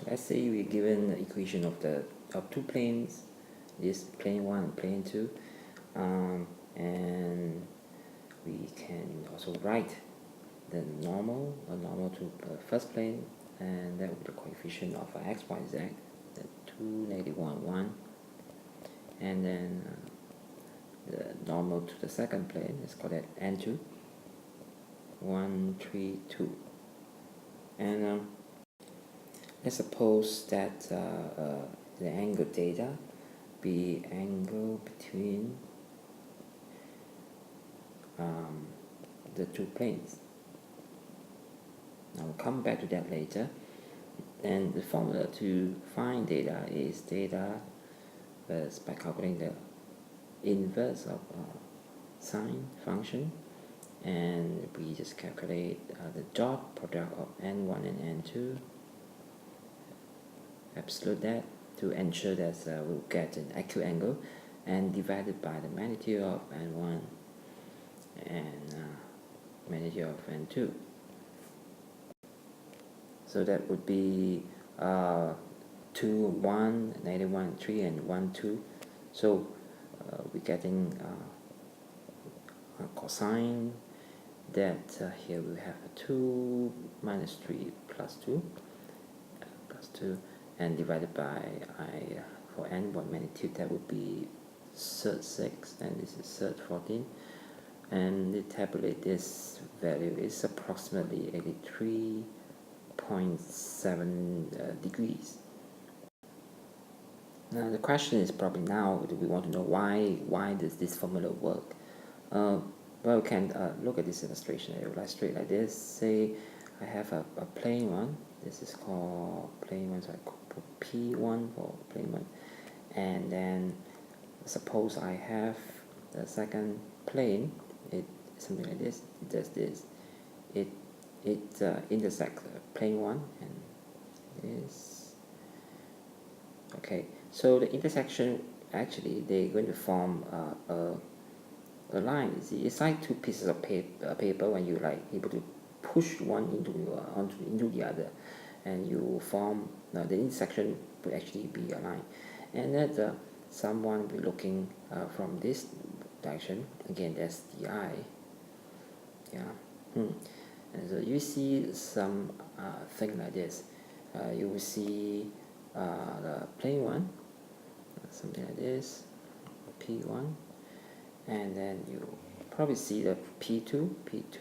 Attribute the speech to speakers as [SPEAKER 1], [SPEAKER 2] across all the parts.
[SPEAKER 1] Let's say we're given the equation of two planes, this plane 1 and plane 2, and we can also write the normal to the first plane, and that would be the coefficient of x, y, z, the 2, -1, 1, and then the normal to the second plane, let's call that n2, 1, 3, 2, and let's suppose that the angle theta be angle between the two planes. I'll come back to that later. And the formula to find theta is theta is by calculating the inverse of sine function, and we just calculate the dot product of n1 and n2, absolute that to ensure that we'll get an acute angle, and divided by the magnitude of n1 and magnitude of n2. So that would be 2, 1, -1, 3, and 1, 2. So we're getting a cosine that here we have 2 minus 3 plus 2, and divided by I for n1 magnitude, that would be third 6, and this is third 14, and the tabulate this value is approximately 83.7 degrees. Now the question is probably now, do we want to know why does this formula work? Well, we can look at this illustration. I will illustrate like this. Say I have a plane 1. This is called plane 1, so I put P1 for plane 1. And then suppose I have the second plane. It something like this. It does this. It intersects plane 1 and this. Okay, so the intersection, actually they're going to form a line. It's like two pieces of paper when you like able to push one into the other, and you form the intersection will actually be a line, and that someone will be looking from this direction. Again, that's the eye. Yeah. And so you see some thing like this. You will see the plane 1, something like this, P1, and then you probably see the P2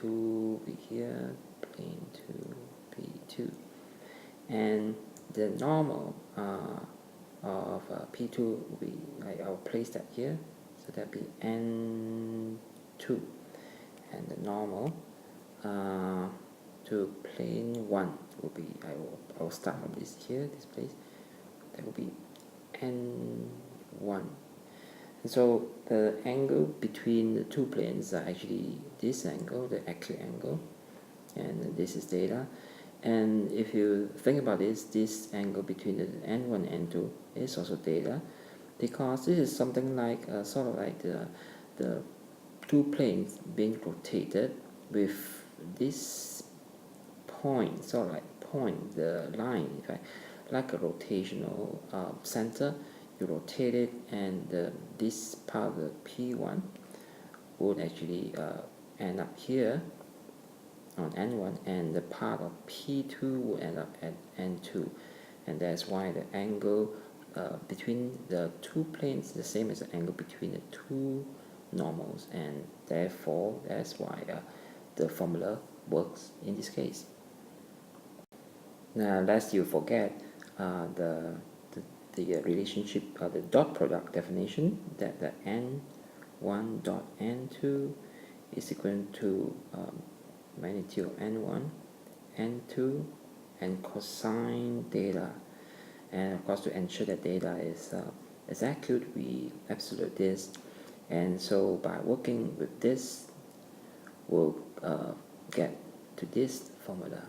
[SPEAKER 1] will be here, plane 2, P2, and the normal of P2 will be, I'll place that here, so that be N2, and the normal to plane 1 will be, I will start from this here, this place, that will be N1. And so the angle between the two planes are actually this angle, the acute angle, and this is theta. And if you think about this angle between the n1 and n2 is also theta, because this is something like sort of like the two planes being rotated with this point, sort of like point, the line, in fact, like a rotational center. You rotate it, and this part of the P1 would actually end up here on N1, and the part of P2 will end up at N2, and that's why the angle between the two planes is the same as the angle between the two normals, and therefore that's why the formula works in this case. Now, lest you forget the relationship, the dot product definition, that the n1 dot n2 is equal to magnitude of n1, n2, and cosine theta. And of course, to ensure that theta is accurate, we absolute this. And so by working with this, we'll get to this formula.